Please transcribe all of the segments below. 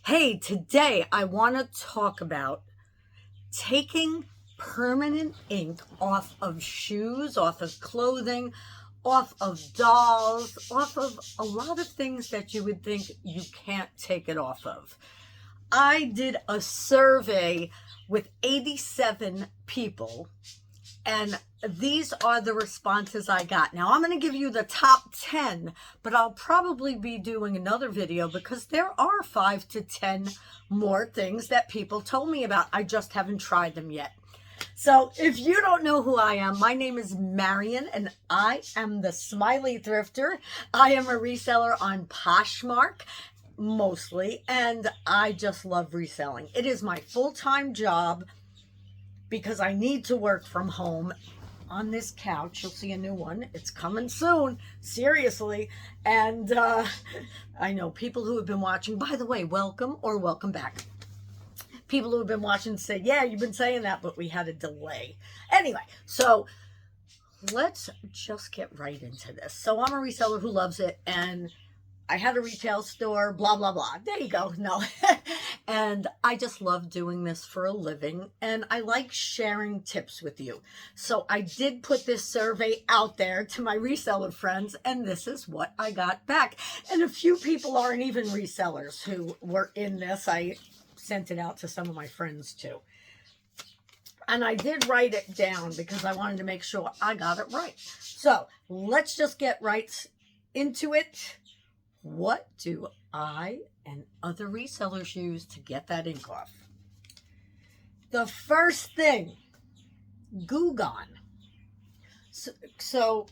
Hey, today I want to talk about taking permanent ink off of shoes, off of clothing, off of dolls, off of a lot of things that you would think you can't take it off of. I did a survey with 87 people, and these are the responses I got. Now, I'm going to give you the top 10, but I'll probably be doing another video because there are 5 to 10 more things that people told me about. I just haven't tried them yet. So if you don't know who I am, my name is Marion, and I am the Smiley Thrifter. I am a reseller on Poshmark, mostly, and I just love reselling. It is my full-time job because I need to work from home. On this couch, you'll see a new one. It's coming soon, seriously. And I know people who have been watching, by the way, welcome or welcome back. People who have been watching say, yeah, you've been saying that, but we had a delay. Anyway, so let's just get right into this. So I'm a reseller who loves it, and I had a retail store, blah, blah, blah. There you go. No. And I just love doing this for a living, and I like sharing tips with you. So I did put this survey out there to my reseller friends, and this is what I got back. And a few people aren't even resellers who were in this. I sent it out to some of my friends too. And I did write it down because I wanted to make sure I got it right. So let's just get right into it. What do I and other resellers use to get that ink off? The first thing, Goo Gone. So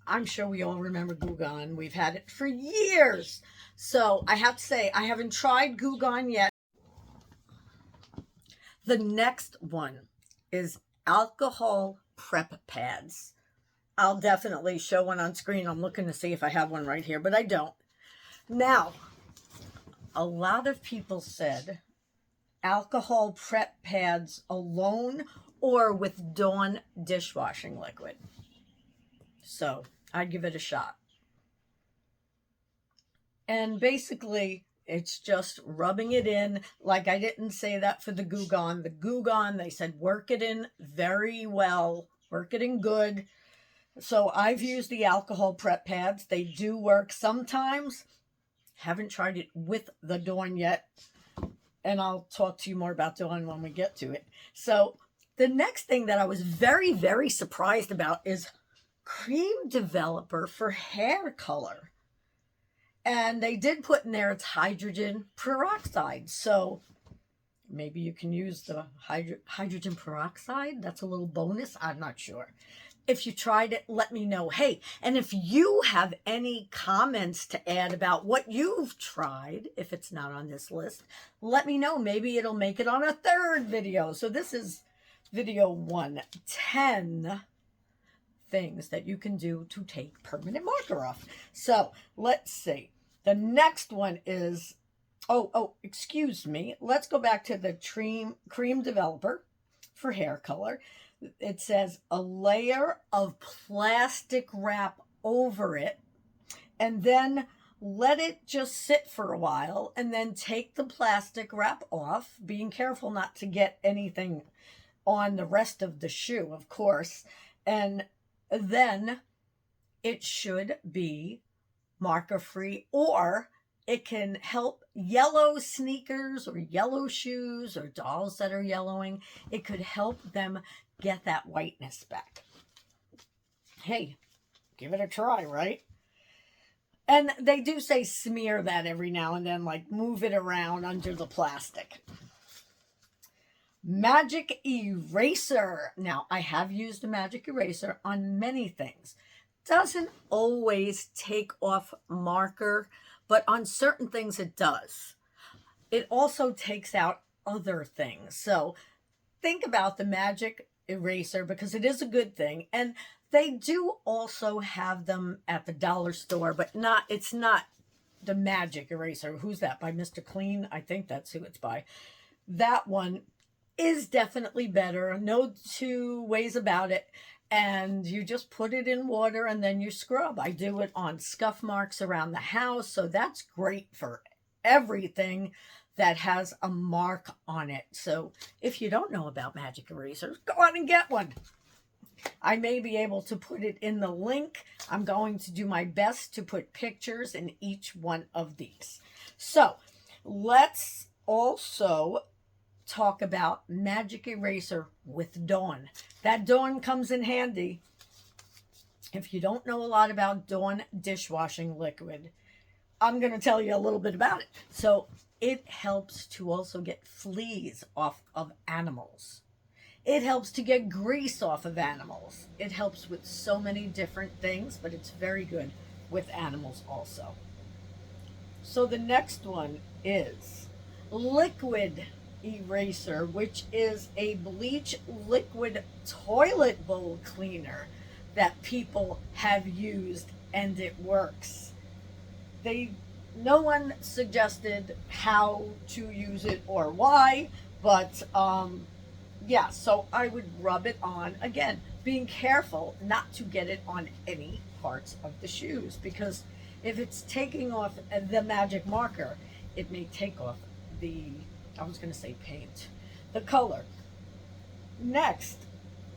I'm sure we all remember Goo Gone. We've had it for years. So I have to say, I haven't tried Goo Gone yet. The next one is alcohol prep pads. I'll definitely show one on screen. I'm looking to see if I have one right here, but I don't. Now, a lot of people said alcohol prep pads alone or with Dawn dishwashing liquid. So I'd give it a shot. And basically, it's just rubbing it in. Like, I didn't say that for the Goo Gone. The Goo Gone, they said work it in very well, work it in good. So I've used the alcohol prep pads. They do work sometimes. Haven't tried it with the Dawn yet. And I'll talk to you more about Dawn when we get to it. So the next thing that I was very, very surprised about is cream developer for hair color. And they did put in there it's hydrogen peroxide. So maybe you can use the hydrogen peroxide. That's a little bonus. I'm not sure. If you tried it, let me know. Hey, and if you have any comments to add about what you've tried, if it's not on this list, let me know. Maybe it'll make it on a third video. So this is video 1, 10 things that you can do to take permanent marker off. So let's see. The next one is, excuse me. Let's go back to the cream developer for hair color. It says a layer of plastic wrap over it, and then let it just sit for a while, and then take the plastic wrap off, being careful not to get anything on the rest of the shoe, of course. And then it should be marker free, or it can help yellow sneakers or yellow shoes or dolls that are yellowing. It could help them get that whiteness back. Hey, give it a try, right? And they do say smear that every now and then, like move it around under the plastic. Magic eraser. Now, I have used a magic eraser on many things. Doesn't always take off marker, but on certain things it does. It also takes out other things. So think about the magic eraser because it is a good thing. And they do also have them at the dollar store, but it's not the magic eraser. Who's that? By Mr. Clean? I think that's who it's by. That one is definitely better. No two ways about it. And you just put it in water and then you scrub. I do it on scuff marks around the house. So that's great for everything that has a mark on it. So if you don't know about magic erasers, go on and get one. I may be able to put it in the link. I'm going to do my best to put pictures in each one of these. So let's also talk about magic eraser with Dawn. That Dawn comes in handy. If you don't know a lot about Dawn dishwashing liquid, I'm going to tell you a little bit about it. So it helps to also get fleas off of animals. It helps to get grease off of animals. It helps with so many different things, but it's very good with animals also. So the next one is liquid eraser, which is a bleach liquid toilet bowl cleaner that people have used, and it works. No one suggested how to use it or why, but yeah, so I would rub it on, again, being careful not to get it on any parts of the shoes, because if it's taking off the magic marker, it may take off I was going to say paint, the color. Next,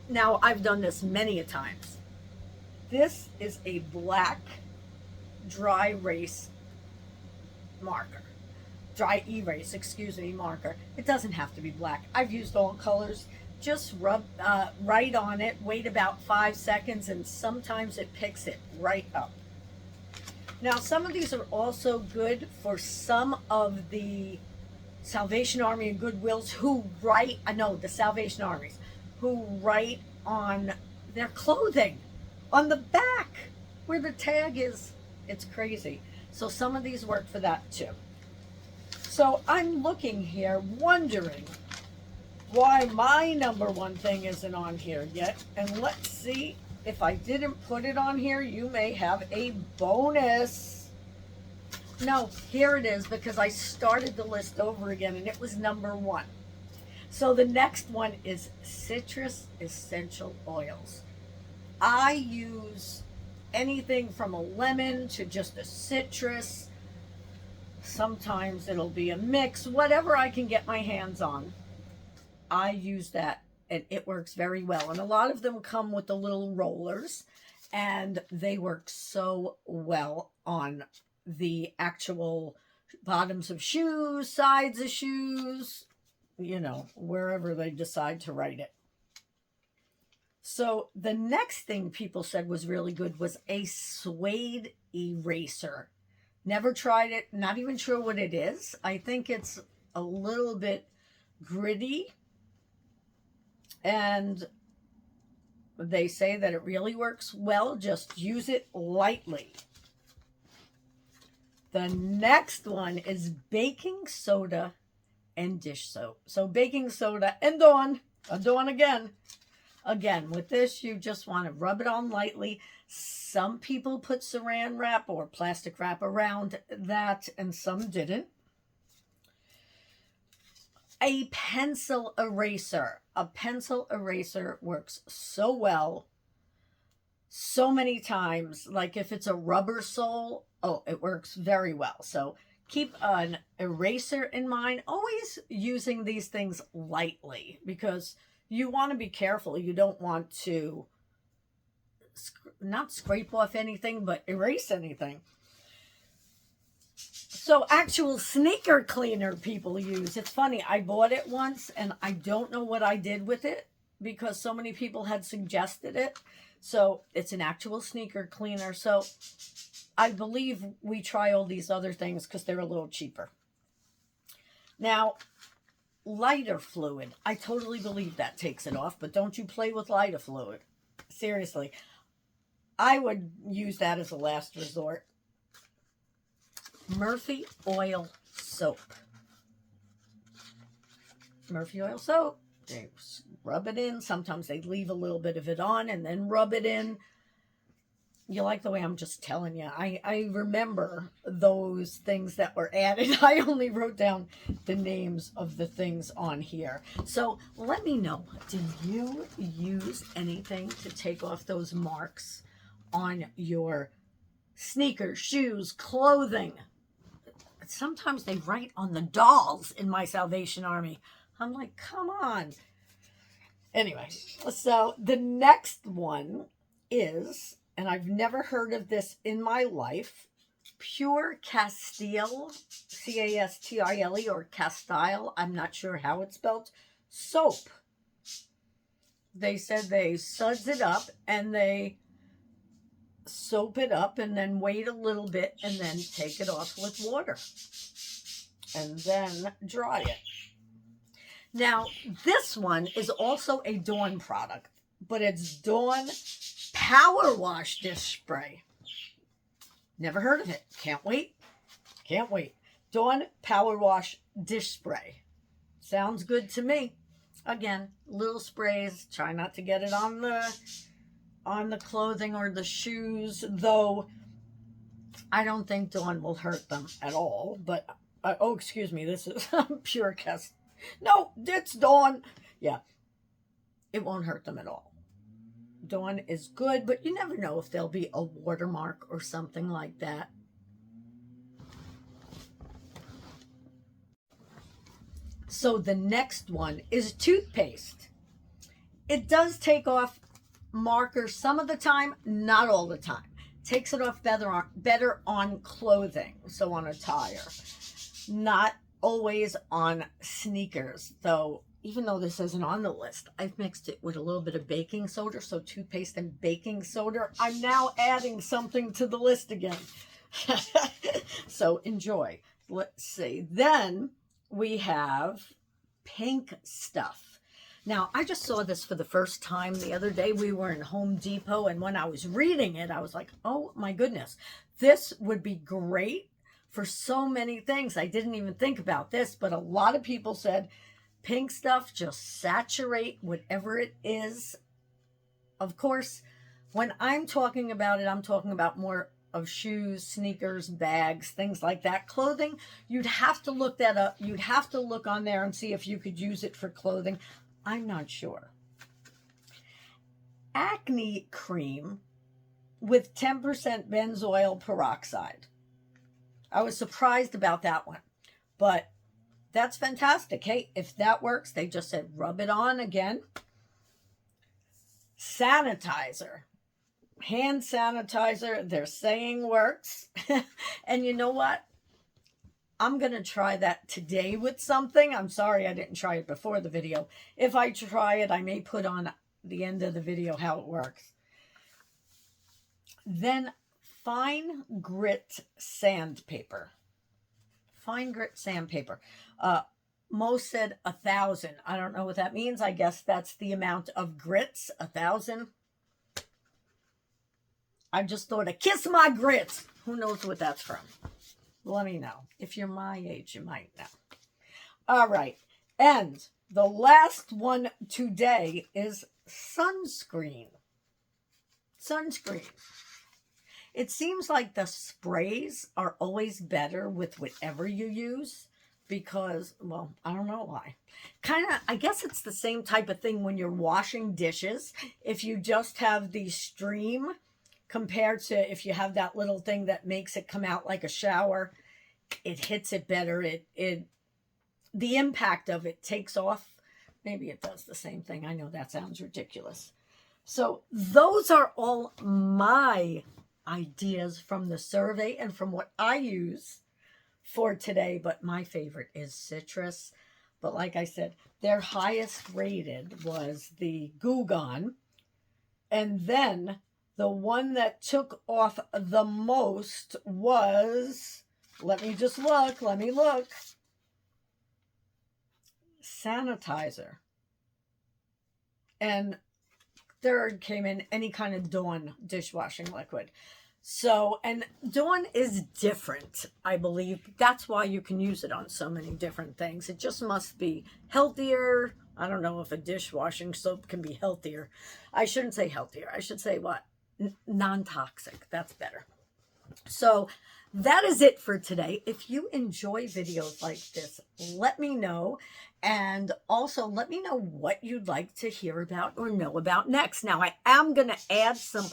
now I've done this many a times. This is a black dry erase marker. Dry erase, excuse me, marker. It doesn't have to be black. I've used all colors. Just rub right on it, wait about 5 seconds, and sometimes it picks it right up. Now, some of these are also good for some of the Salvation Army and Goodwills who write, the Salvation Armies, who write on their clothing, on the back where the tag is. It's crazy. So some of these work for that too. So I'm looking here, wondering why my number one thing isn't on here yet. And let's see, if I didn't put it on here, you may have a bonus. No, here it is, because I started the list over again and it was number one. So the next one is citrus essential oils. I use anything from a lemon to just a citrus. Sometimes it'll be a mix, whatever I can get my hands on. I use that and it works very well. And a lot of them come with the little rollers and they work so well on the actual bottoms of shoes, sides of shoes, wherever they decide to write it. So the next thing people said was really good was a suede eraser. Never tried it, not even sure what it is. I think it's a little bit gritty. And they say that it really works well. Just use it lightly. The next one is baking soda and dish soap. So baking soda and Dawn again. Again, with this, you just want to rub it on lightly. Some people put saran wrap or plastic wrap around that, and some didn't. A pencil eraser. A pencil eraser works so well, so many times. Like if it's a rubber sole, it works very well. So keep an eraser in mind. Always using these things lightly, because you want to be careful. You don't want to not scrape off anything, but erase anything. So actual sneaker cleaner people use. It's funny. I bought it once and I don't know what I did with it because so many people had suggested it. So it's an actual sneaker cleaner. So I believe we try all these other things because they're a little cheaper. Now, lighter fluid. I totally believe that takes it off, but don't you play with lighter fluid. Seriously. I would use that as a last resort. Murphy oil soap. Murphy oil soap. They rub it in. Sometimes they leave a little bit of it on and then rub it in. You like the way I'm just telling you. I remember those things that were added. I only wrote down the names of the things on here. So let me know. Did you use anything to take off those marks on your sneakers, shoes, clothing? sometimes they write on the dolls in my Salvation Army. I'm like, come on. Anyway, so the next one is, and I've never heard of this in my life, Pure Castile, Castile or Castile. I'm not sure how it's spelled. Soap. They said they suds it up and they soap it up and then wait a little bit and then take it off with water and then dry it. Now, this one is also a Dawn product, but it's Dawn Power Wash Dish Spray. Never heard of it. Can't wait. Can't wait. Dawn Power Wash Dish Spray. Sounds good to me. Again, little sprays. Try not to get it on the clothing or the shoes, though I don't think Dawn will hurt them at all. But, oh, excuse me. This is Pure Cast. No, it's Dawn. Yeah, it won't hurt them at all. Dawn is good, but you never know if there'll be a watermark or something like that. So the next one is Toothpaste. It does take off markers some of the time, not all the time. Takes it off better on clothing, so on attire. Not always on sneakers, though. Even though this isn't on the list, I've mixed it with a little bit of baking soda. So toothpaste and baking soda. I'm now adding something to the list again. So enjoy. Let's see. Then we have pink stuff. Now, I just saw this for the first time the other day. We were in Home Depot, and when I was reading it, I was like, oh my goodness, this would be great for so many things. I didn't even think about this, but a lot of people said, pink stuff, just saturate whatever it is. Of course, when I'm talking about it, I'm talking about more of shoes, sneakers, bags, things like that. Clothing, you'd have to look that up. You'd have to look on there and see if you could use it for clothing. I'm not sure. Acne cream with 10% benzoyl peroxide. I was surprised about that one, but that's fantastic. Hey, if that works, they just said rub it on again. Sanitizer. Hand sanitizer, they're saying works. And you know what? I'm going to try that today with something. I'm sorry I didn't try it before the video. If I try it, I may put on the end of the video how it works. Then fine grit sandpaper. Fine grit sandpaper. Mo said 1,000. I don't know what that means. I guess that's the amount of grits, 1,000. I just thought of kiss my grits. Who knows what that's from? Let me know. If you're my age, you might know. All right. And the last one today is sunscreen. Sunscreen. It seems like the sprays are always better with whatever you use because, well, I don't know why. I guess it's the same type of thing when you're washing dishes. If you just have the stream compared to if you have that little thing that makes it come out like a shower, it hits it better. The impact of it takes off. Maybe it does the same thing. I know that sounds ridiculous. So those are all my ideas from the survey and from what I use for today. But my favorite is citrus. But like I said, their highest rated was the Goo Gone. And then the one that took off the most was, let me look. Sanitizer. And third came in any kind of Dawn dishwashing liquid. So, and Dawn is different, I believe. That's why you can use it on so many different things. It just must be healthier. I don't know if a dishwashing soap can be healthier. I shouldn't say healthier. I should say what? Non-toxic. That's better. So that is it for today. If you enjoy videos like this, let me know. And also let me know what you'd like to hear about or know about next. Now, I am going to add some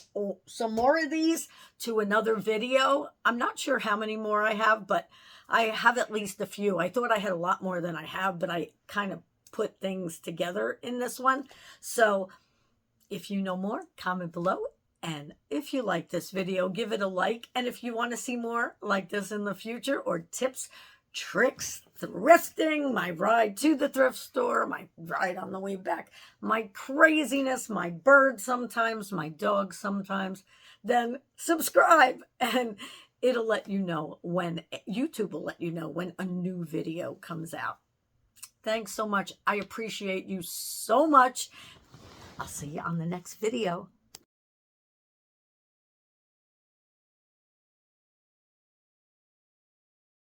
more of these to another video. I'm not sure how many more I have, but I have at least a few. I thought I had a lot more than I have, but I kind of put things together in this one. So if you know more, comment below. And if you like this video, give it a like. And if you want to see more like this in the future, or tips, tricks, thrifting, my ride to the thrift store, my ride on the way back, my craziness, my bird sometimes, my dog sometimes, then subscribe and it'll let you know when, YouTube will let you know when a new video comes out. Thanks so much. I appreciate you so much. I'll see you on the next video.